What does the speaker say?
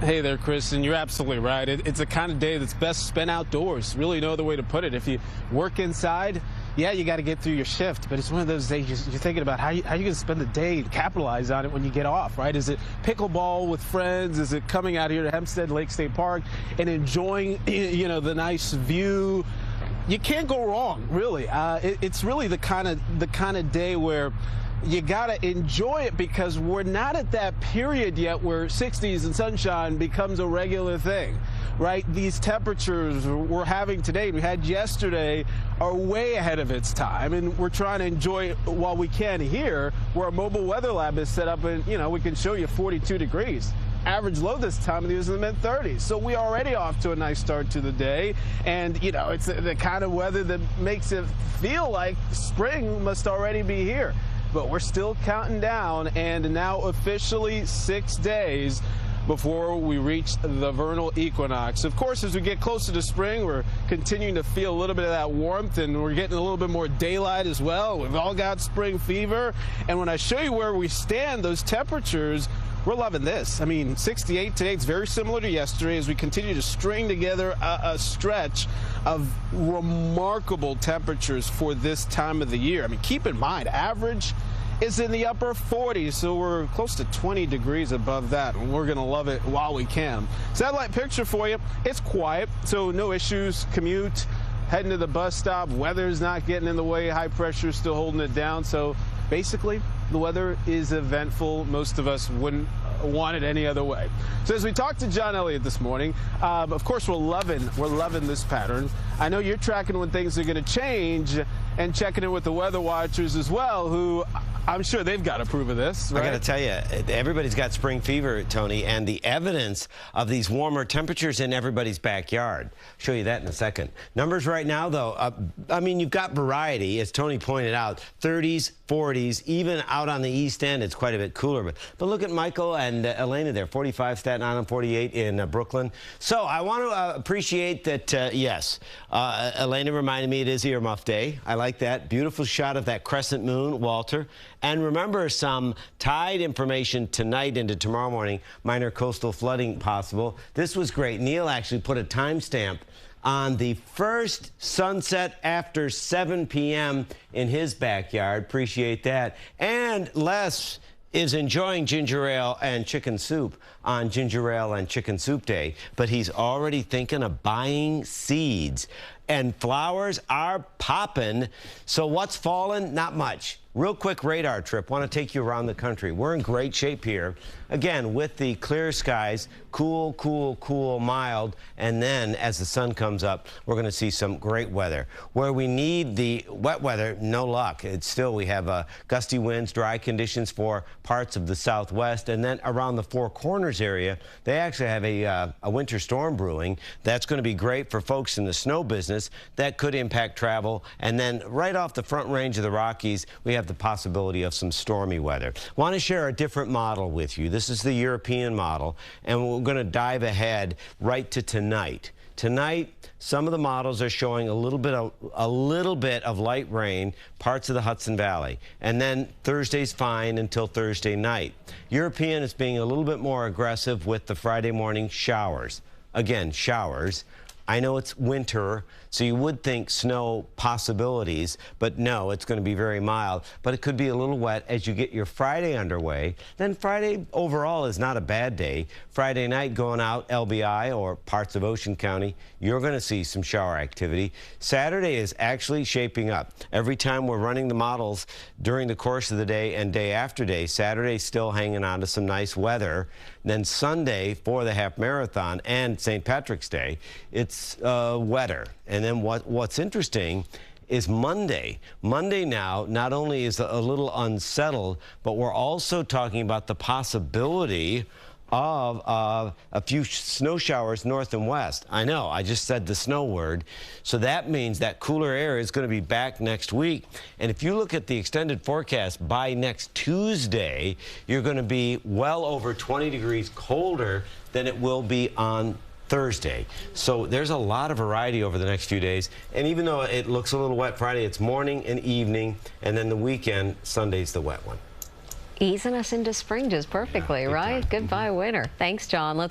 Hey there, Chris, and you're absolutely right. It's a kind of day that's best spent outdoors. Really no other way to put it. If you work inside, yeah, you got to get through your shift, but it's one of those days you're thinking about how you going to spend the day and capitalize on it when you get off, right? Is it pickleball with friends? Is it coming out here to Hempstead Lake State Park and enjoying, the nice view? You can't go wrong, really. It's really the kind of day where you got to enjoy it, because we're not at that period yet where 60s and sunshine becomes a regular thing, right? These temperatures we're having today, we had yesterday, are way ahead of its time, and we're trying to enjoy it while we can here, where our mobile weather lab is set up, and, we can show you 42 degrees. Average low this time of the year is in the mid-30s. So we're already off to a nice start to the day. And, it's the kind of weather that makes it feel like spring must already be here. But we're still counting down, and now officially 6 days before we reach the vernal equinox. Of course, as we get closer to spring, we're continuing to feel a little bit of that warmth, and we're getting a little bit more daylight as well. We've all got spring fever. And when I show you where we stand, those temperatures, we're loving this. I mean, 68 today, it's very similar to yesterday as we continue to string together a stretch of remarkable temperatures for this time of the year. I mean, keep in mind, average is in the upper 40s, so we're close to 20 degrees above that, and we're going to love it while we can. Satellite picture for you. It's quiet, so no issues. Commute, heading to the bus stop, weather's not getting in the way, high pressure is still holding it down. So basically, the weather is eventful. Most of us wouldn't want it any other way. So as we talked to John Elliott this morning, of course, we're loving this pattern. I know you're tracking when things are going to change and checking in with the weather watchers as well, who I'm sure they've got to approve of this, right? I got to tell you, everybody's got spring fever, Tony, and the evidence of these warmer temperatures in everybody's backyard. Show you that in a second. Numbers right now, though, I mean, you've got variety, as Tony pointed out, 30s, 40s, even out on the East End, it's quite a bit cooler. But look at Michael and Elena there, 45 Staten Island, 48 in Brooklyn. So I want to appreciate that, yes, Elena reminded me it is Earmuff Day. I like that. Beautiful shot of that crescent moon, Walter. And remember, some tide information tonight into tomorrow morning, minor coastal flooding possible. This was great. Neil actually put a timestamp on the first sunset after 7 p.m. in his backyard. Appreciate that. And Les is enjoying ginger ale and chicken soup on ginger ale and chicken soup day, but he's already thinking of buying seeds. And flowers are popping. So what's fallen? Not much. Real quick radar trip. Want to take you around the country. We're in great shape here. Again, with the clear skies, cool, cool, cool, mild. And then as the sun comes up, we're going to see some great weather. Where we need the wet weather, no luck. It's still, we have gusty winds, dry conditions for parts of the southwest. And then around the Four Corners area, they actually have a winter storm brewing. That's going to be great for folks in the snow business. That could impact travel. And then right off the front range of the Rockies, we have the possibility of some stormy weather. Want to share a different model with you. This is the European model, and we're going to dive ahead right to tonight. Tonight, some of the models are showing a little bit of light rain, parts of the Hudson Valley. And then Thursday's fine until Thursday night. European is being a little bit more aggressive with the Friday morning showers. Again, showers. I know it's winter, so you would think snow possibilities, but no, it's going to be very mild. But it could be a little wet as you get your Friday underway. Then Friday overall is not a bad day. Friday night going out, LBI or parts of Ocean County, you're going to see some shower activity. Saturday is actually shaping up. Every time we're running the models during the course of the day and day after day, Saturday's still hanging on to some nice weather. Then Sunday for the half marathon and St. Patrick's Day, it's wetter. And then what's interesting is Monday. Monday now not only is a little unsettled, but we're also talking about the possibility of a few snow showers north and west. I know, I just said the snow word. So that means that cooler air is going to be back next week. And if you look at the extended forecast, by next Tuesday, you're going to be well over 20 degrees colder than it will be on Thursday. So there's a lot of variety over the next few days. And even though it looks a little wet Friday, it's morning and evening, and then the weekend, Sunday's the wet one. Easing us into spring just perfectly, right? Goodbye, winter. Thanks, John. Let's